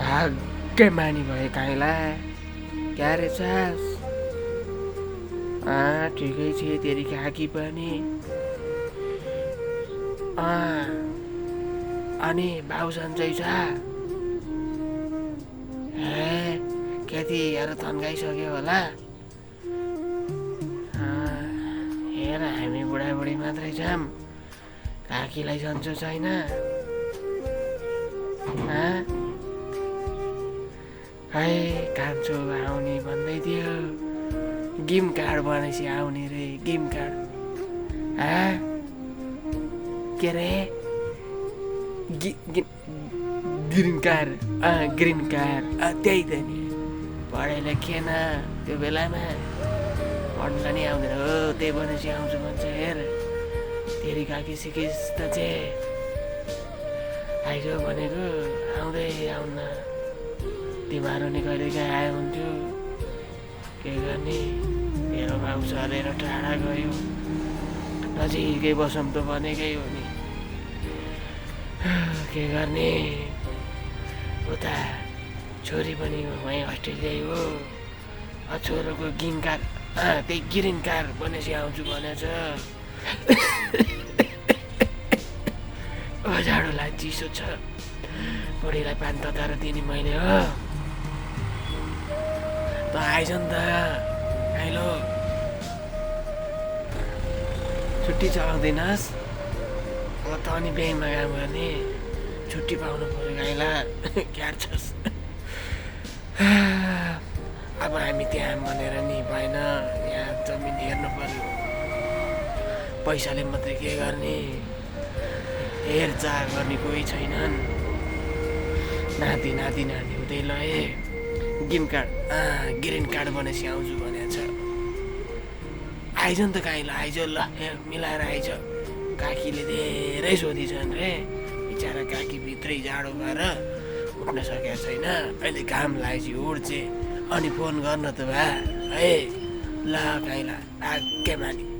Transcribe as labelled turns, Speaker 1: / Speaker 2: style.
Speaker 1: भाग्य मानी भए काइला क्या रे सास ठिकै छ तेरी काकी पनि अनि भाउ सन्चै छ केटीहरू तन्काइसक्यो होला हेर हामी बुढाबुढी मात्रै छौँ काकीलाई सन्चो छैन खै कान्छो आउने भन्दै थियो गिम कार्ड भनेपछि आउने रे गिम कार्ड के रे ग्रिन कार्ड ग्रिन कार्ड त्यही त नि पढाइ लेखेन त्यो बेलामा पढ्न नि आउँदैन हो त्यही भनेपछि आउँछु भन्छ हेर तेरी काकी सिकिस् त चाहिँ आइज भनेको आउँदै आउन तिमीहरू नि कहिले काहीँ आयो हुन्थ्यो के गर्ने मेरो भाउ सरेर टाढा गयो नजिकै बसौँ त भनेकै हो नि के गर्ने उता छोरी पनि वहीँ अस्ट्रेलिया हो छोरोको ग्रिन कार्ड त्यही ग्रिन कार्ड भनेपछि आउँछु भनेछ झाडोलाई चिसो छ बुढीलाई पानी तताएर दिने मैले हो त आइज नि त आइलो छुट्टी चलाउँदैनस् अब त अनि ब्याङ्कमा काम गर्ने छुट्टी पाउनु पऱ्यो गाइला क्यार छस् अब हामी त्यहाँ भनेर नि भएन यहाँ जमिन हेर्नु पर्यो पैसाले मात्रै के गर्ने हेरचाह गर्ने कोही छैनन् नाति हुँदै लए ग्रिन कार्ड भनेपछि आउँछु भनेको छ आइज नि त काहीँलाई आइज ल मिलाएर आइज काकीले धेरै सोधिछन् रे बिचरा काकी भित्रै जाडो भएर उठ्न सकेको छैन अहिले घाम लागेपछि उड्छे अनि फोन गर्न त भए है ल काहीँलाई भाग्य मानी